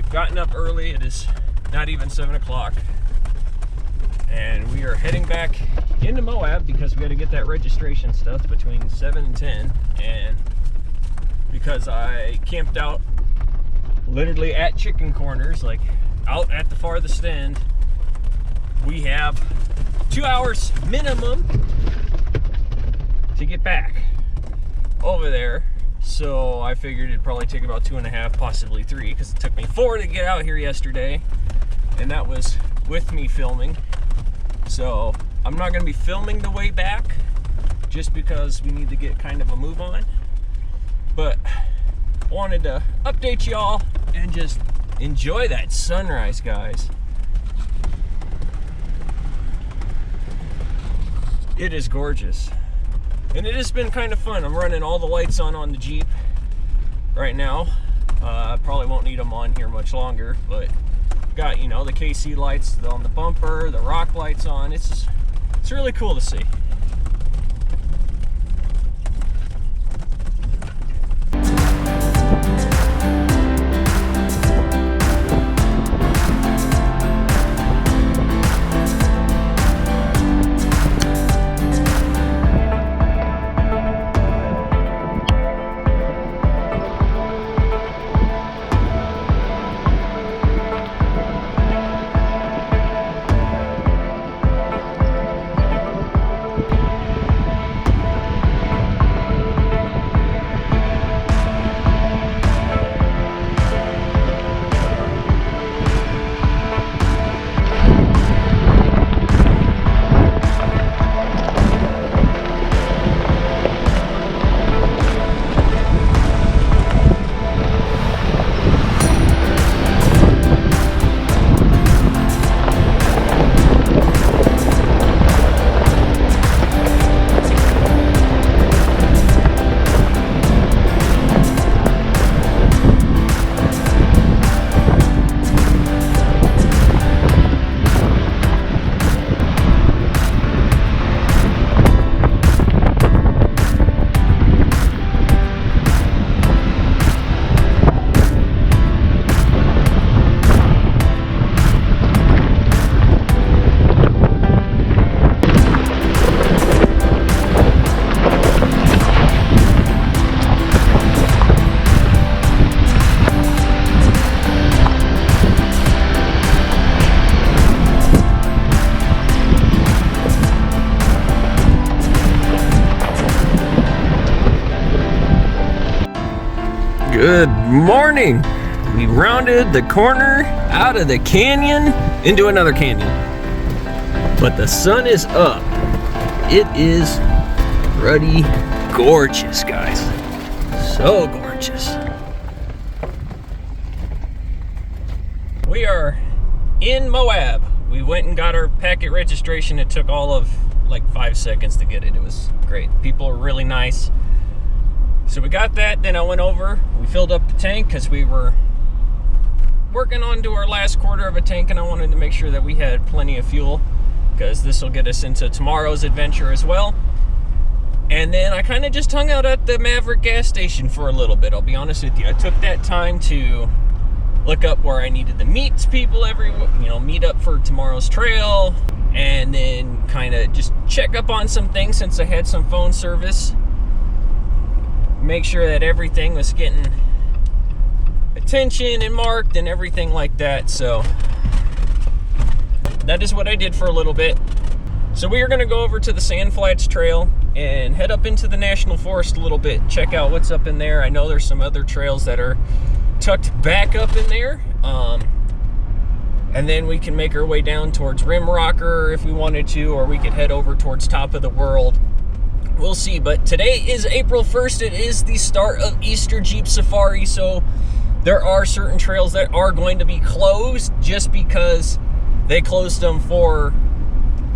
gotten up early. It is not even 7 o'clock. And we are heading back into Moab because we got to get that registration stuff between 7 and 10. And because I camped out literally at chicken corners, like out at the farthest end, we have 2 hours minimum to get back over there. So I figured it'd probably take about 2.5, possibly 3, because it took me 4 to get out here yesterday, and that was with me filming. So I'm not going to be filming the way back just because we need to get kind of a move on, but wanted to update y'all and just enjoy that sunrise, guys. It is gorgeous. And it has been kind of fun. I'm running all the lights on the Jeep right now. I probably won't need them on here much longer, but got, you know, the KC lights on the bumper, the rock lights on. It's really cool to see. Good morning. We rounded the corner out of the canyon into another canyon, but the sun is up. It is ruddy gorgeous, guys. So gorgeous. We are in Moab. We went and got our packet registration. It took all of like 5 seconds to get it. It was great. People are really nice. So we got that, then I went over, we filled up the tank because we were working on to our last quarter of a tank, and I wanted to make sure that we had plenty of fuel because this will get us into tomorrow's adventure as well. And then I kind of just hung out at the Maverick gas station for a little bit, I'll be honest with you. I took that time to look up where I needed to meet people meet up for tomorrow's trail, and then kind of just check up on some things since I had some phone service. Make sure that everything was getting attention and marked and everything like that. So that is what I did for a little bit. So we are going to go over to the Sand Flats Trail and head up into the National Forest a little bit, check out what's up in there. I know there's some other trails that are tucked back up in there. And then we can make our way down towards Rim Rocker if we wanted to, or we could head over towards Top of the World. We'll see, but today is April 1st. It is the start of Easter Jeep Safari, so there are certain trails that are going to be closed just because they closed them for,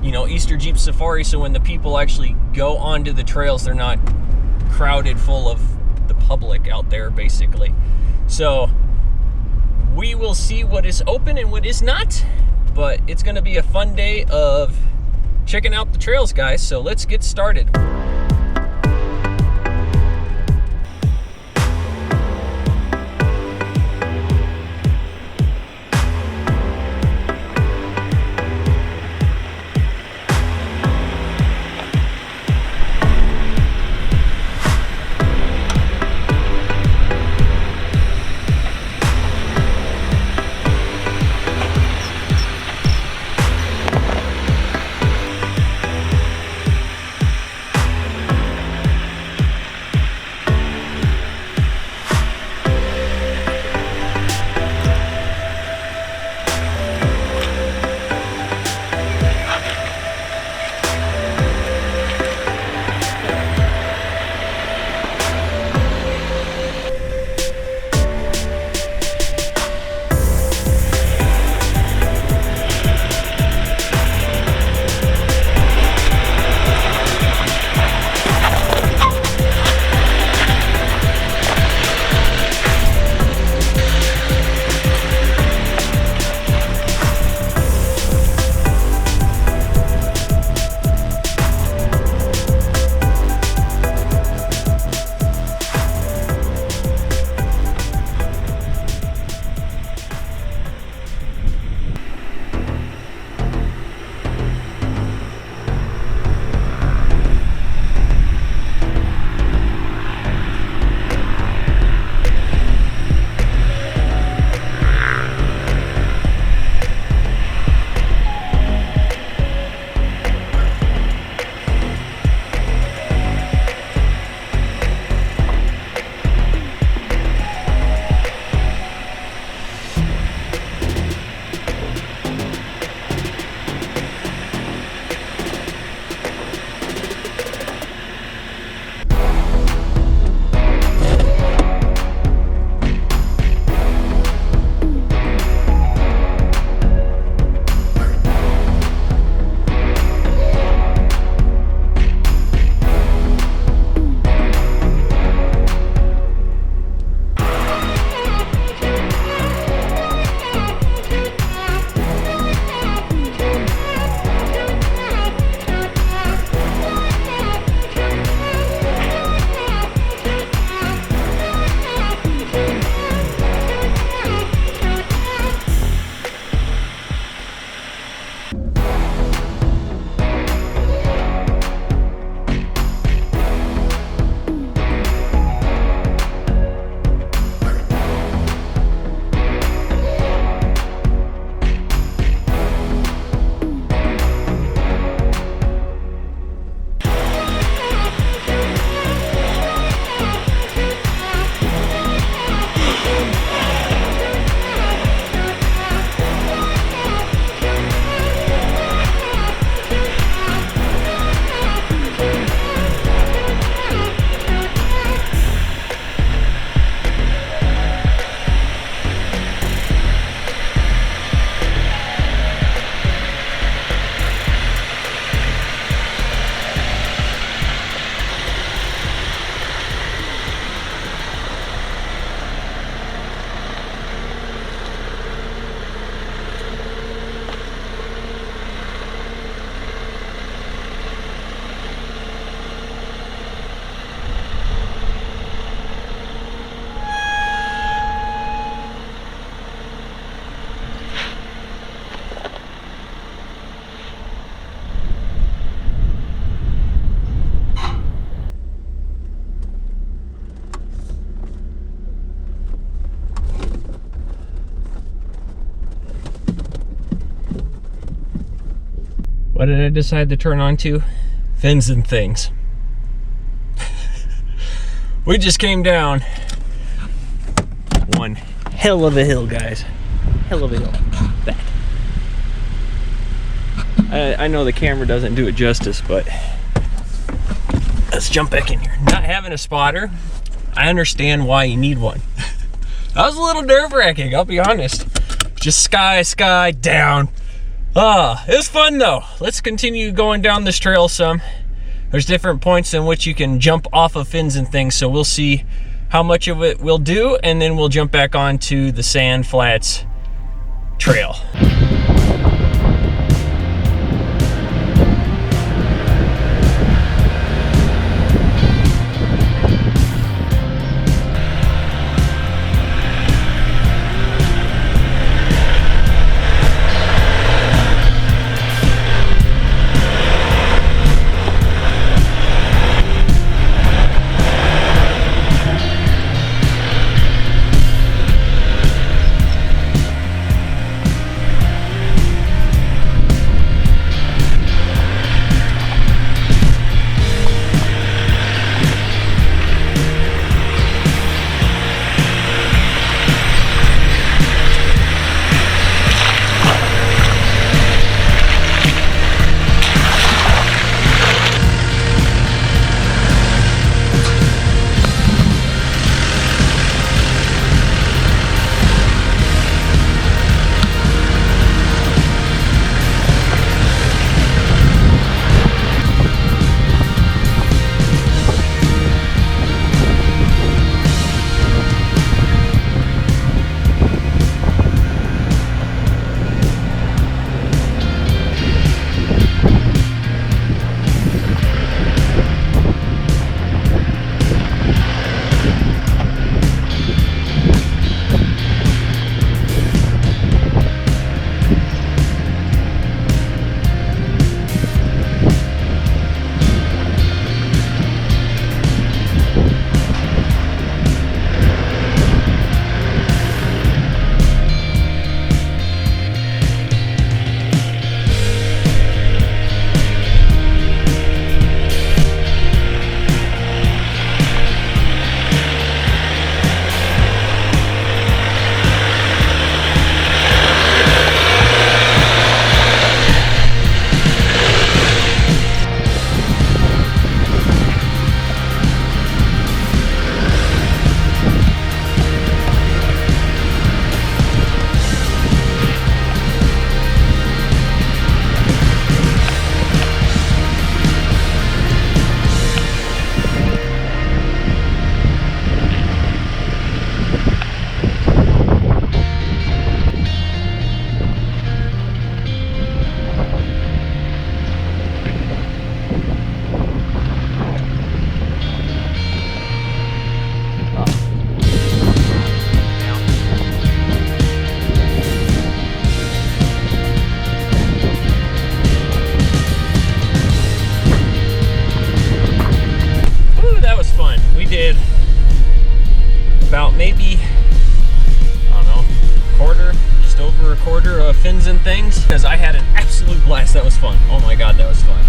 Easter Jeep Safari, so when the people actually go onto the trails, they're not crowded full of the public out there, basically. So we will see what is open and what is not, but it's going to be a fun day of checking out the trails, guys, so let's get started. What did I decide to turn on to? Fins and things. We just came down one hell of a hill, guys. Hell of a hill. That. I know the camera doesn't do it justice, but let's jump back in here. Not having a spotter, I understand why you need one. That was a little nerve-wracking, I'll be honest. Just sky, down. It was fun though. Let's continue going down this trail some. There's different points in which you can jump off of fins and things, so we'll see how much of it we'll do, and then we'll jump back onto the Sand Flats Trail. About maybe, I don't know, just over a quarter of fins and things, because I had an absolute blast. That was fun. Oh my god, that was fun.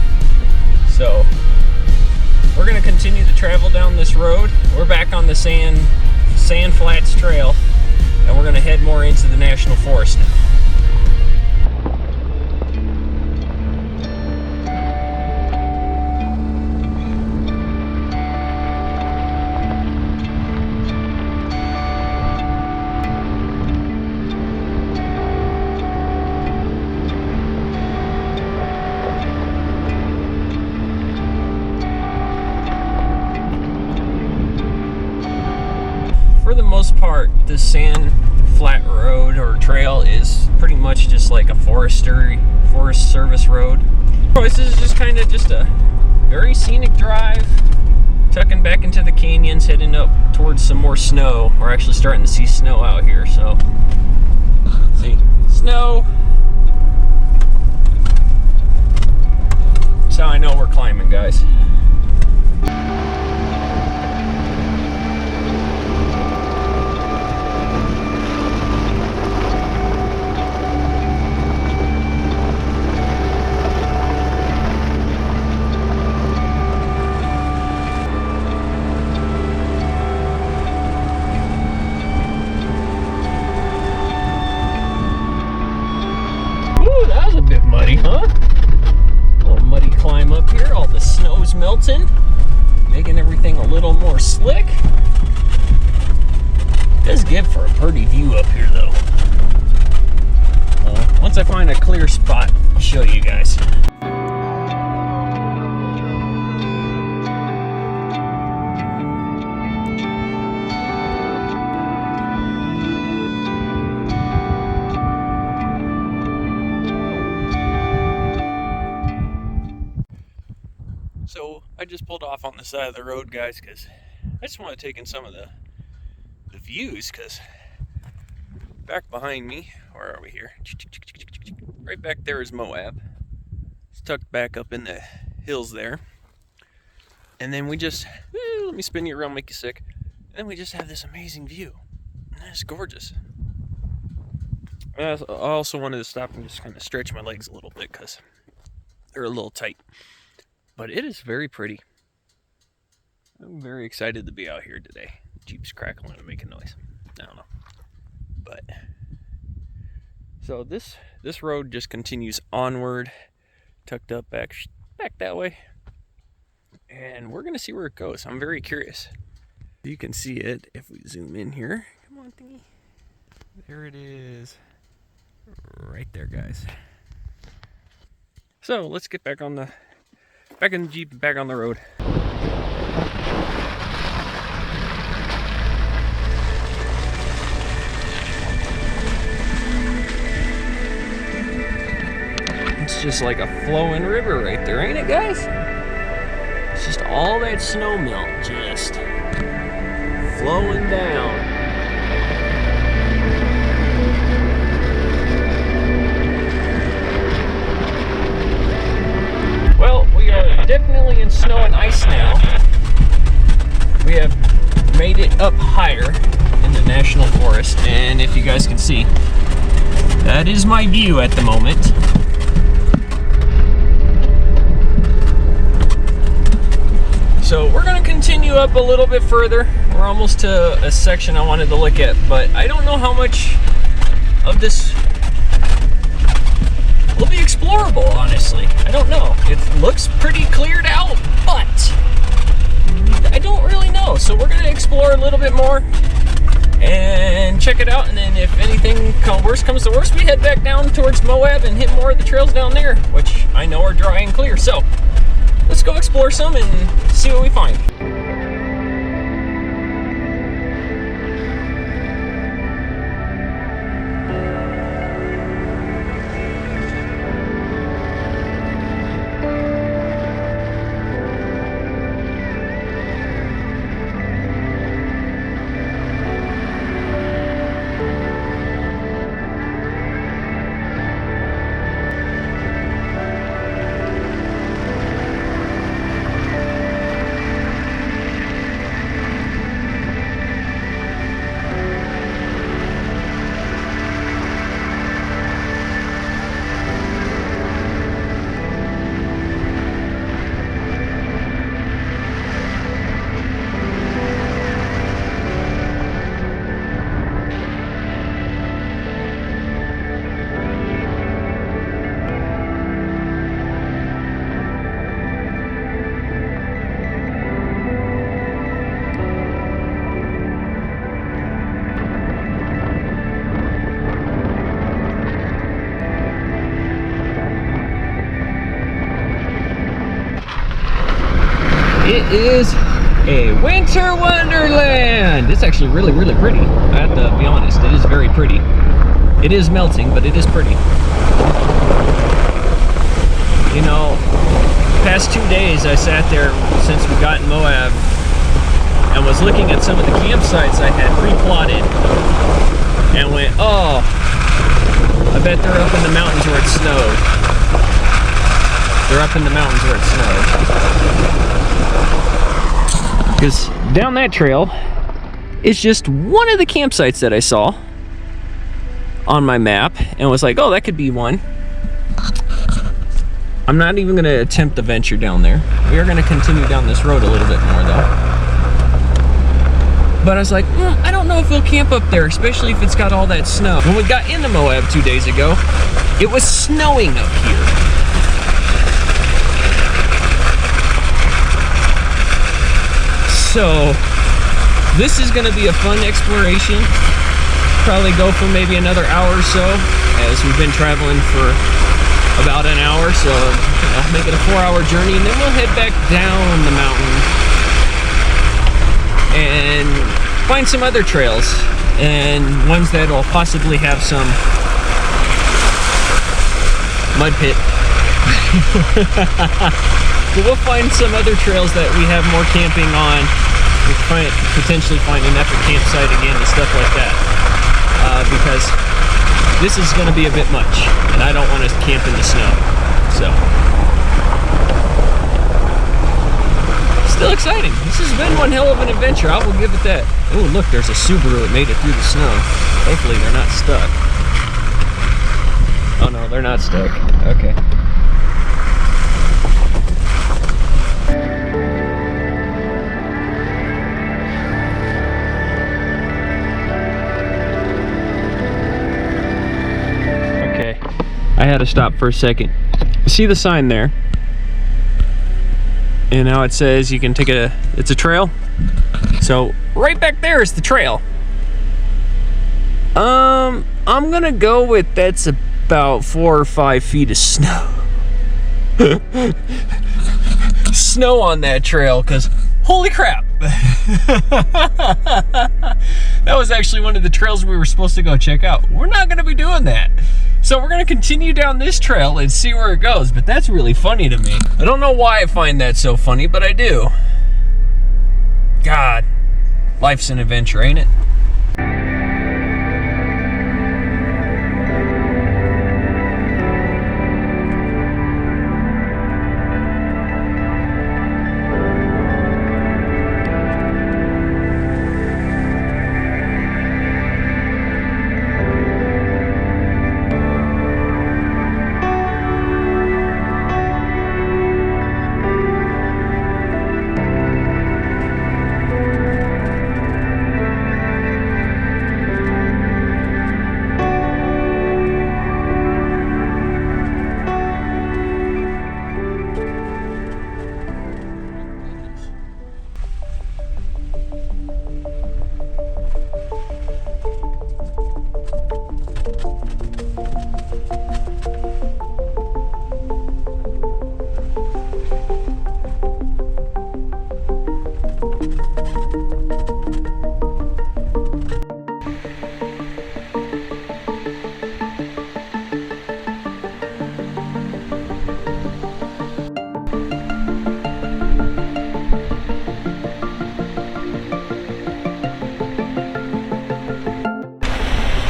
So we're gonna continue to travel down this road. We're back on the Sand Flats Trail, and we're gonna head more into the National Forest now. For the most part, the Sand Flat Road or trail is pretty much just like a Forest Service road. This is just kind of just a very scenic drive, tucking back into the canyons, heading up towards some more snow. We're actually starting to see snow out here, so see, snow. That's how I know we're climbing, guys. making everything a little more slick. It does give for a pretty view up here though. Once I find a clear spot, I'll show you guys. So I just pulled off on the side of the road, guys, because I just want to take in some of the views, because back behind me, where are we here? Right back there is Moab. It's tucked back up in the hills there. And then we just, let me spin you around, make you sick. And then we just have this amazing view. And it's gorgeous. I also wanted to stop and just kind of stretch my legs a little bit because they're a little tight. But it is very pretty. I'm very excited to be out here today. Jeep's crackling and making noise. I don't know. But so this road just continues onward, tucked up back that way. And we're gonna see where it goes. I'm very curious. You can see it if we zoom in here. Come on, thingy. There it is. Right there, guys. So let's get back in the Jeep and back on the road. It's just like a flowing river right there, ain't it, guys? It's just all that snow melt just flowing down. Well, we are definitely in snow and ice now. We have made it up higher in the national forest, and if you guys can see, that is my view at the moment. So we're going to continue up a little bit further. We're almost to a section I wanted to look at, but I don't know how much of this will be explorable, honestly. I don't know. It looks pretty cleared out, but I don't really know. So we're going to explore a little bit more and check it out, and then if anything worse comes to worse, we head back down towards Moab and hit more of the trails down there, which I know are dry and clear. So let's go explore some and see what we find. It is a winter wonderland. It's actually really, really pretty. I have to be honest, it is very pretty. It is melting, but it is pretty. You know, past 2 days I sat there since we got in Moab and was looking at some of the campsites I had pre-plotted and went, oh, I bet they're up in the mountains where it snowed. They're up in the mountains where it snowed. Because down that trail is just one of the campsites that I saw on my map and was like, oh, that could be one. I'm not even going to attempt the venture down there. We are going to continue down this road a little bit more though. But I was like, I don't know if we'll camp up there, especially if it's got all that snow. When we got into Moab 2 days ago, it was snowing up here. So this is going to be a fun exploration. Probably go for maybe another hour or so, as we've been traveling for about an hour, so make it a 4-hour journey, and then we'll head back down the mountain and find some other trails, and ones that will possibly have some mud pit. But we'll find some other trails that we have more camping on. We can potentially find an epic campsite again and stuff like that. Because this is going to be a bit much, and I don't want to camp in the snow. So, still exciting. This has been one hell of an adventure. I will give it that. Oh, look, there's a Subaru that made it through the snow. Hopefully they're not stuck. Oh no, they're not stuck. Okay. I had to stop for a second. See the sign there? And now it says you can take it's a trail. So right back there is the trail. I'm gonna go with that's about 4 or 5 feet of snow. Snow on that trail, because holy crap. That was actually one of the trails we were supposed to go check out. We're not gonna be doing that. So we're gonna continue down this trail and see where it goes, but that's really funny to me. I don't know why I find that so funny, but I do. God, life's an adventure, ain't it?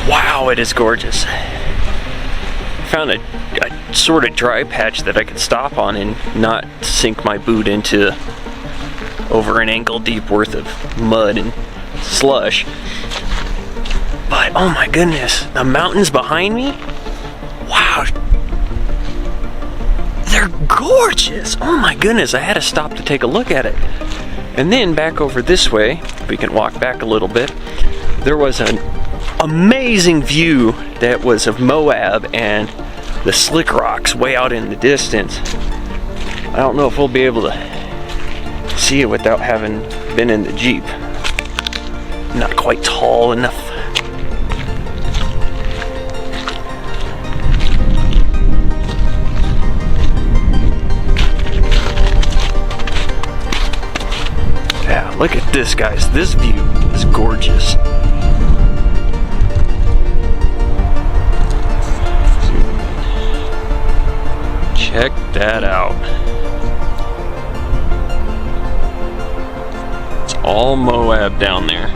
Wow, it is gorgeous. Found a sort of dry patch that I could stop on and not sink my boot into over an ankle deep worth of mud and slush. But oh my goodness, the mountains behind me, wow, they're gorgeous. Oh my goodness, I had to stop to take a look at it. And then back over this way, we can walk back a little bit, there was an amazing view that was of Moab and the slick rocks way out in the distance. I don't know if we'll be able to see it without having been in the Jeep. Not quite tall enough. Yeah, look at this, guys. This view is gorgeous. Check that out. It's all Moab down there.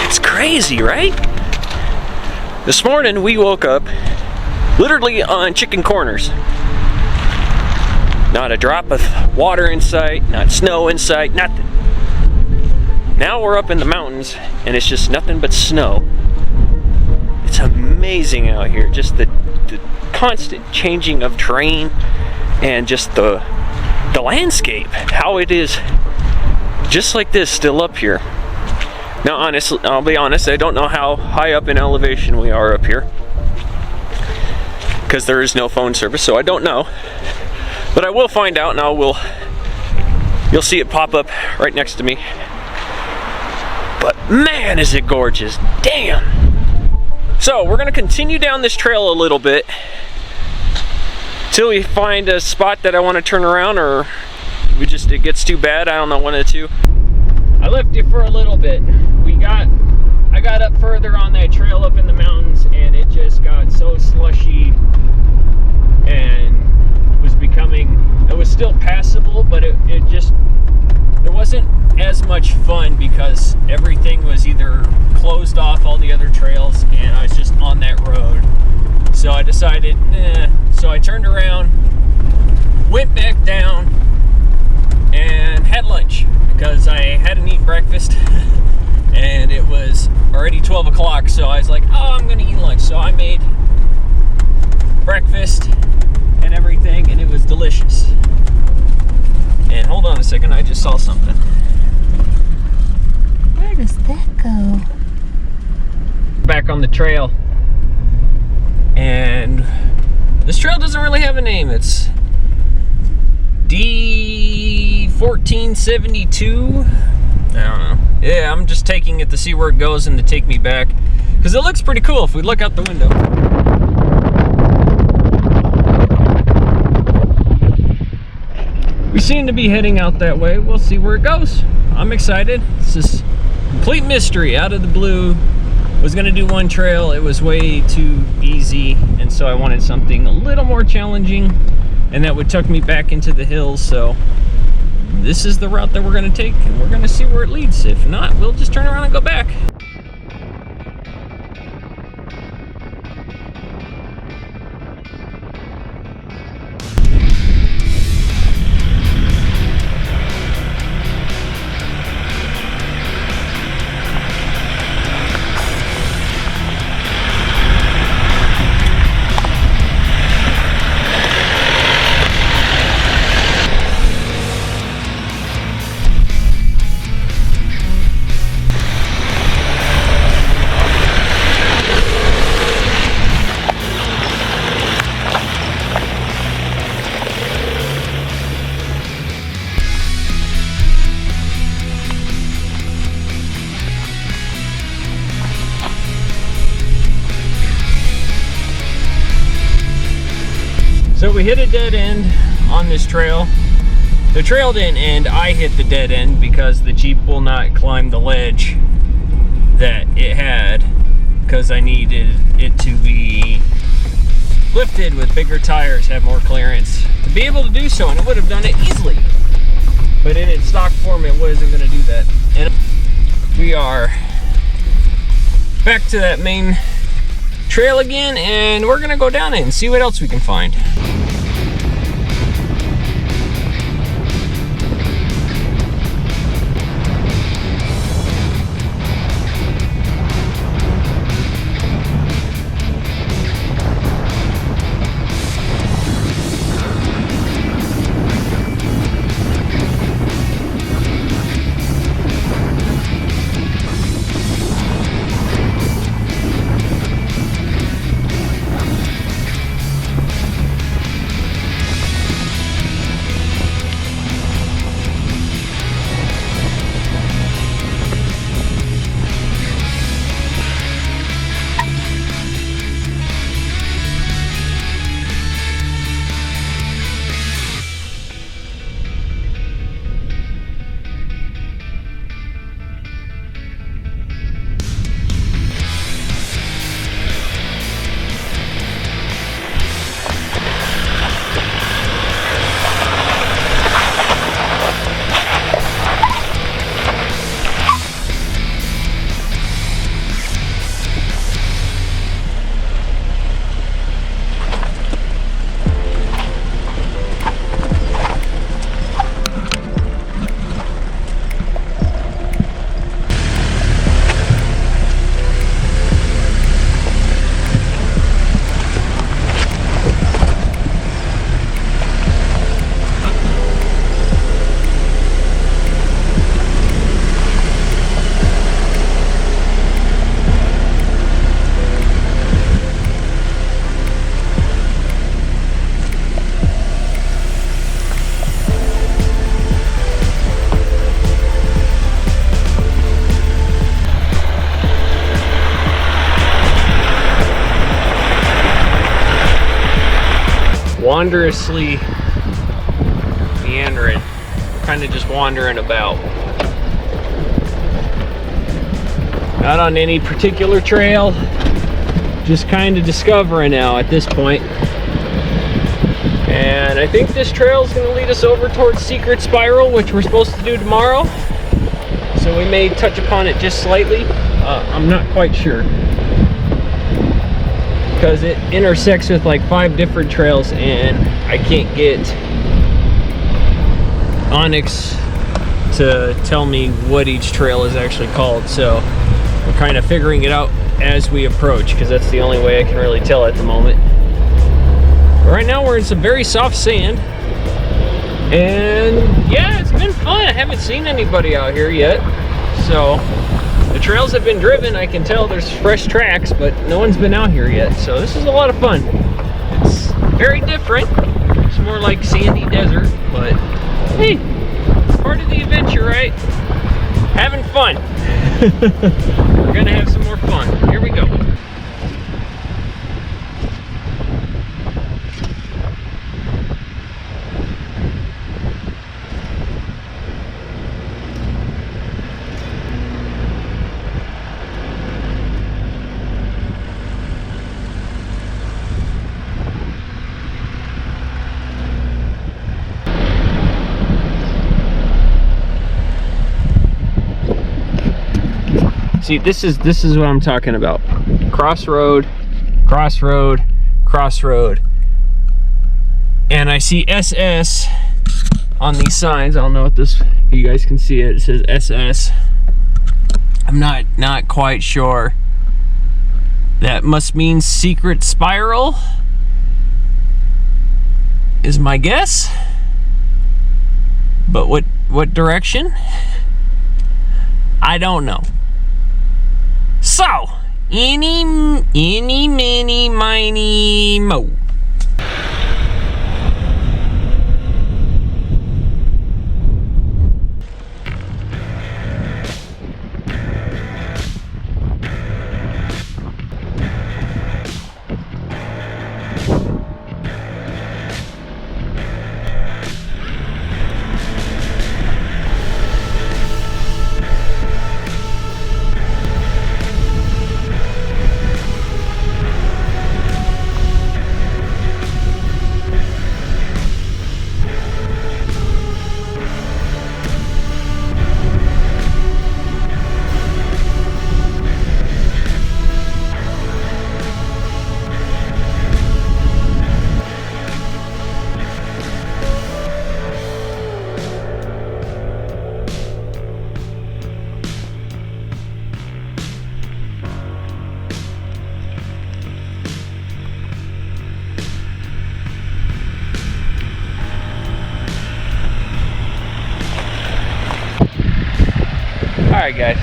It's crazy, right? This morning we woke up literally on chicken corners. Not a drop of water in sight, not snow in sight, nothing. Now we're up in the mountains and it's just nothing but snow. It's amazing out here, just the constant changing of terrain and just the landscape, how it is just like this still up here. Now honestly, I'll be honest, I don't know how high up in elevation we are up here. because there is no phone service, so I don't know. But I will find out, and you'll see it pop up right next to me. But man, is it gorgeous. Damn. So we're gonna continue down this trail a little bit till we find a spot that I want to turn around, or it gets too bad. I don't know, one of the two. I left you for a little bit. I got up further on that trail up in the mountains, and it just got so slushy and it was still passable, but it wasn't as much fun because everything was either closed off, all the other trails, and I was just on that road. So I decided, so I turned around, went back down, and had lunch because I hadn't eaten breakfast and it was already 12 o'clock. So I was like, oh, I'm gonna eat lunch. So I made breakfast and everything, and it was delicious. And hold on a second, I just saw something. Where does that go? Back on the trail, and this trail doesn't really have a name. It's D1472. I don't know. Yeah, I'm just taking it to see where it goes and to take me back, because it looks pretty cool if we look out the window. We seem to be heading out that way. We'll see where it goes. I'm excited. This is complete mystery, out of the blue. I was gonna do one trail, it was way too easy, and so I wanted something a little more challenging, and that would tuck me back into the hills. So this is the route that we're gonna take, and we're gonna see where it leads. If not, we'll just turn around and go back. So we hit a dead end on this trail. The trail didn't end, I hit the dead end because the Jeep will not climb the ledge that it had, because I needed it to be lifted with bigger tires, have more clearance to be able to do so, and it would have done it easily. But in its stock form, it wasn't going to do that. And we are back to that main trail again, and we're gonna go down it and see what else we can find. wanderously meandering, kind of just wandering about. Not on any particular trail, just kind of discovering now at this point. And I think this trail is going to lead us over towards Secret Spiral, which we're supposed to do tomorrow. So we may touch upon it just slightly. I'm not quite sure, because it intersects with like 5 different trails, and I can't get Onyx to tell me what each trail is actually called. So we're kind of figuring it out as we approach, because that's the only way I can really tell at the moment. But right now we're in some very soft sand, and yeah, it's been fun. I haven't seen anybody out here yet, so the trails have been driven. I can tell there's fresh tracks, but no one's been out here yet, so this is a lot of fun. It's very different. It's more like sandy desert, but hey, it's part of the adventure, right? Having fun. We're gonna have some more fun. Here we go. See, this is what I'm talking about. Crossroad, crossroad, crossroad. And I see SS on these signs. I don't know if you guys can see it. It says SS. I'm not quite sure. That must mean Secret Spiral, is my guess. But what direction? I don't know. So, eeny, miny, miny, mo. Alright guys,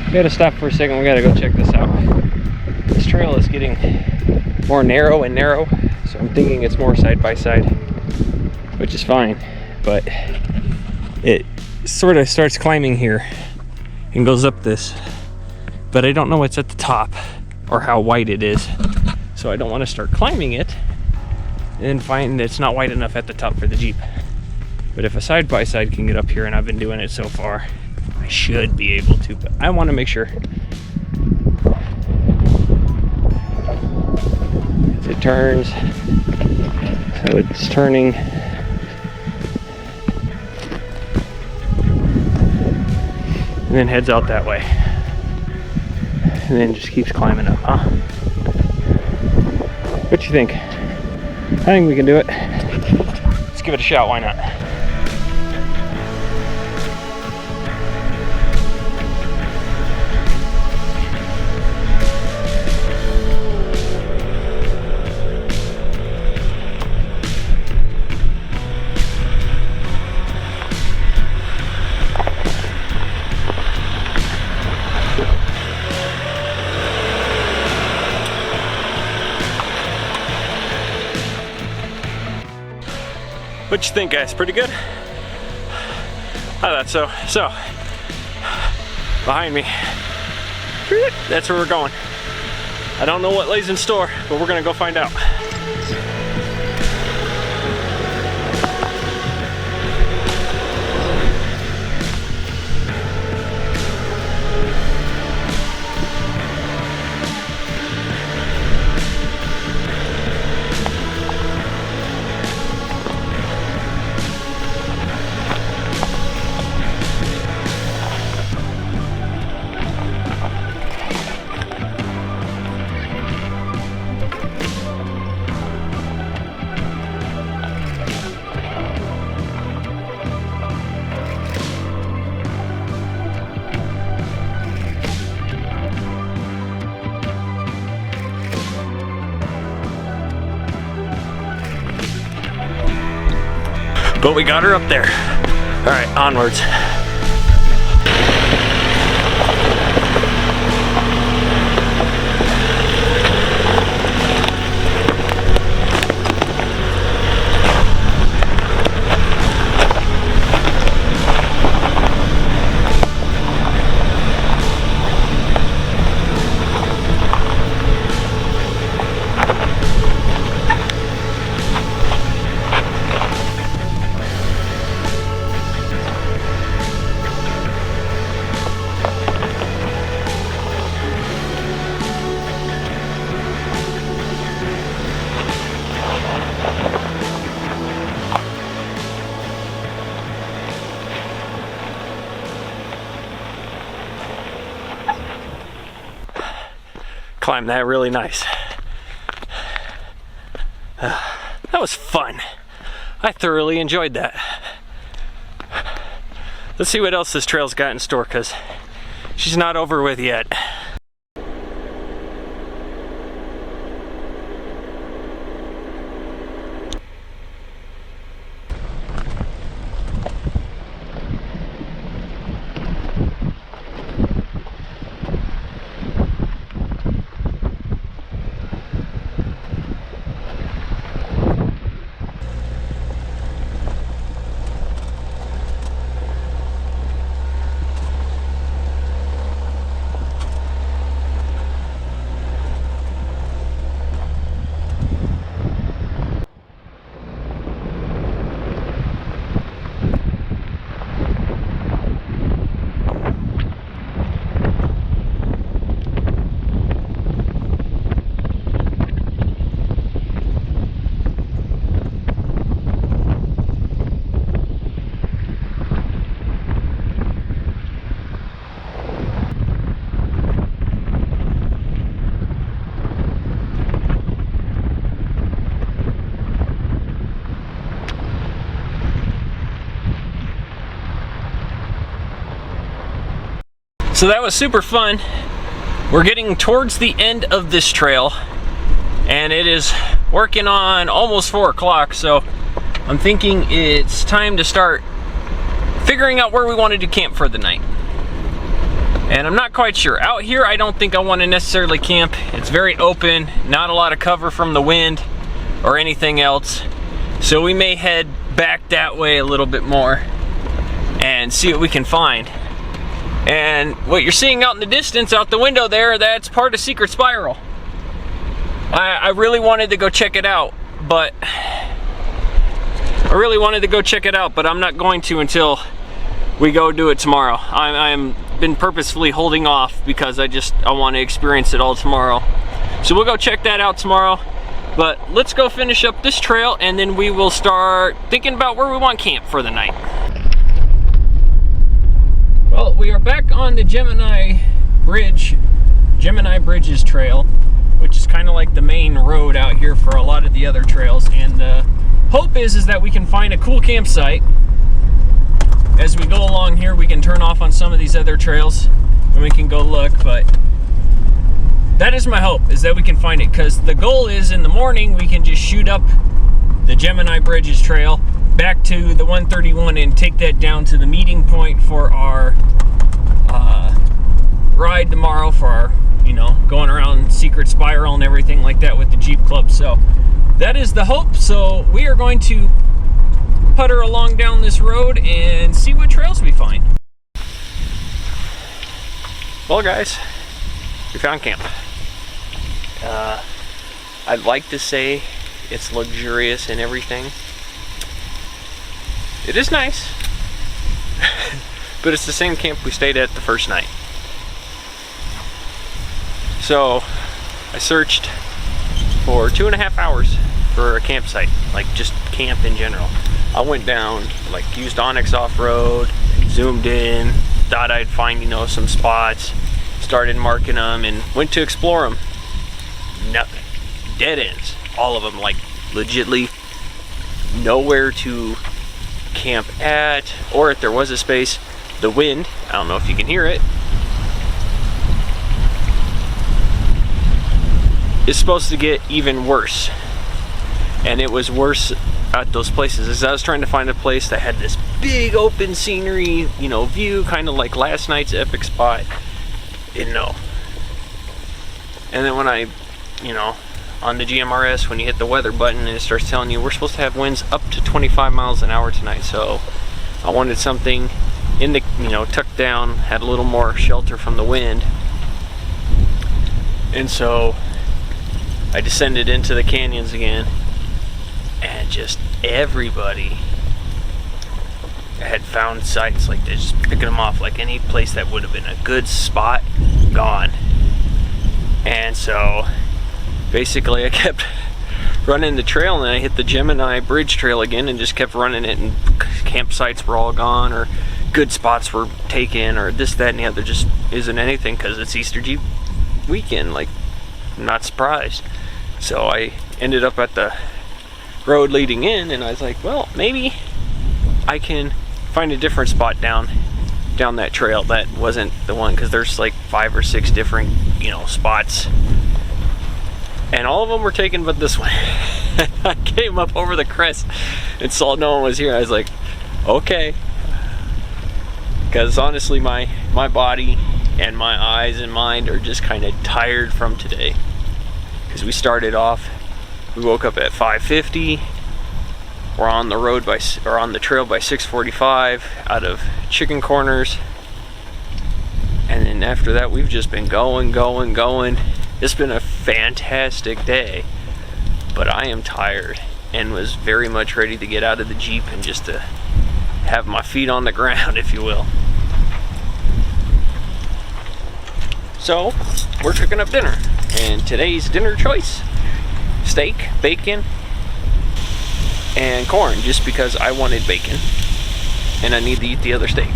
we gotta stop for a second. We gotta go check this out. This trail is getting more narrow and narrow, so I'm thinking it's more side by side, which is fine, but it sort of starts climbing here and goes up this, but I don't know what's at the top or how wide it is, so I don't want to start climbing it and then find that it's not wide enough at the top for the Jeep. But if a side by side can get up here, and I've been doing it so far, I should be able to, but I want to make sure. As it turns, so it's turning. And then heads out that way. And then just keeps climbing up, huh? What you think? I think we can do it. Let's give it a shot, why not? What you think, guys? Pretty good? I thought so. So, behind me, that's where we're going. I don't know what lays in store, but we're gonna go find out. but we got her up there. All right, onwards. Climbed that really nice. That was fun. I thoroughly enjoyed that. Let's see what else this trail's got in store, because she's not over with yet. So that was super fun. We're getting towards the end of this trail, and it is working on almost 4 o'clock, so I'm thinking it's time to start figuring out where we wanted to camp for the night. And I'm not quite sure. Out here, I don't think I want to necessarily camp. It's very open, not a lot of cover from the wind or anything else. So we may head back that way a little bit more and see what we can find. And what you're seeing out in the distance, out the window there, that's part of Secret Spiral. I really wanted to go check it out, but I'm not going to until we go do it tomorrow. I'm been purposefully holding off because I want to experience it all tomorrow. So we'll go check that out tomorrow. But let's go finish up this trail, and then we will start thinking about where we want camp for the night. Well, we are back on the Gemini Bridges trail, which is kind of like the main road out here for a lot of the other trails. And the hope is that we can find a cool campsite. As we go along here, we can turn off on some of these other trails and we can go look, but that is my hope, is that we can find it, because the goal is in the morning we can just shoot up the Gemini Bridges trail back to the 131 and take that down to the meeting point for our ride tomorrow, for our, going around Secret Spiral and everything like that with the Jeep Club. So that is the hope. So we are going to putter along down this road and see what trails we find. Well, guys, we found camp. I'd like to say it's luxurious and everything. It is nice, but it's the same camp we stayed at the first night. So I searched for 2.5 hours for a campsite, like just camp in general. I went down, like used Onyx off-road, zoomed in, thought I'd find, some spots, started marking them and went to explore them. Nothing. Dead ends. All of them, like legitly nowhere to camp at, or if there was a space, the wind, I don't know if you can hear it, is supposed to get even worse. And it was worse at those places, as I was trying to find a place that had this big open scenery, you know, view, kind of like last night's epic spot. Didn't know. And then when I, you know, on the GMRS, when you hit the weather button and it starts telling you we're supposed to have winds up to 25 miles an hour tonight, so I wanted something in the, you know, tucked down, had a little more shelter from the wind. And so I descended into the canyons again, and just everybody had found sites like this, just picking them off, like any place that would have been a good spot, gone. And so basically I kept running the trail, and I hit the Gemini Bridge Trail again and just kept running it, and campsites were all gone, or good spots were taken, or this, that, and the other. Just isn't anything, because it's Easter Jeep weekend. Like, I'm not surprised. So I ended up at the road leading in, and I was like, well, maybe I can find a different spot down that trail that wasn't the one, because there's like 5 or 6 different, you know, spots, and all of them were taken but this one. I came up over the crest and saw no one was here. I was like, okay, because honestly my body and my eyes and mind are just kind of tired from today, because we started off, we woke up at 5:50. We're on the road on the trail by 6:45 out of Chicken Corners, and then after that we've just been going. It's been a fantastic day, but I am tired and was very much ready to get out of the Jeep and just to have my feet on the ground, if you will. So we're cooking up dinner, and today's dinner choice: steak, bacon, and corn, just because I wanted bacon and I need to eat the other steak.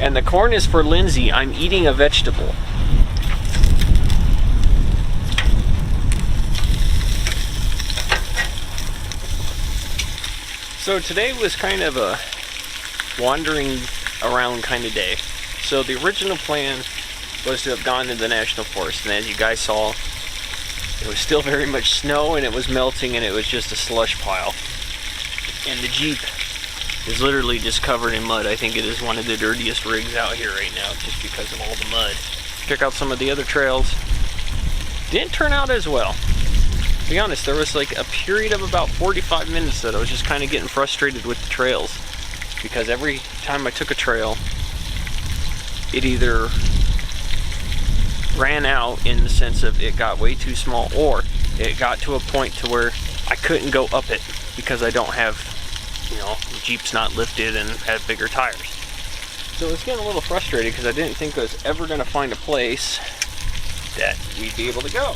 And the corn is for Lindsay. I'm eating a vegetable. So today was kind of a wandering around kind of day. So the original plan was to have gone to the National Forest, and as you guys saw, it was still very much snow, and it was melting, and it was just a slush pile. And the Jeep is literally just covered in mud. I think it is one of the dirtiest rigs out here right now, just because of all the mud. Check out some of the other trails. Didn't turn out as well. To be honest, there was like a period of about 45 minutes that I was just kind of getting frustrated with the trails, because every time I took a trail, it either ran out in the sense of it got way too small, or it got to a point to where I couldn't go up it because I don't have, you know, the Jeep's not lifted and have bigger tires. So it's getting a little frustrated, because I didn't think I was ever going to find a place that we'd be able to go.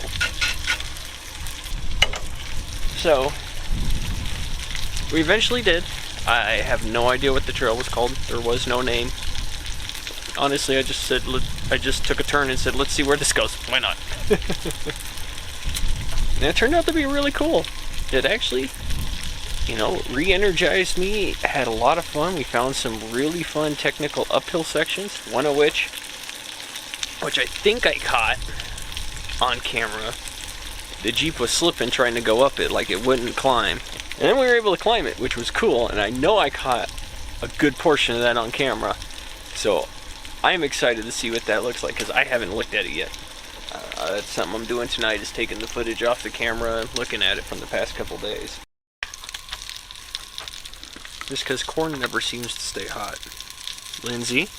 So we eventually did. I have no idea what the trail was called. There was no name. Honestly, I just took a turn and said, let's see where this goes. Why not? And it turned out to be really cool. It actually, you know, re-energized me. Had a lot of fun. We found some really fun technical uphill sections, one of which I think I caught on camera. The Jeep was slipping trying to go up it, like it wouldn't climb. And then we were able to climb it, which was cool, and I know I caught a good portion of that on camera. So I'm excited to see what that looks like, because I haven't looked at it yet. That's something I'm doing tonight, is taking the footage off the camera and looking at it from the past couple days. Just because corn never seems to stay hot. Lindsay,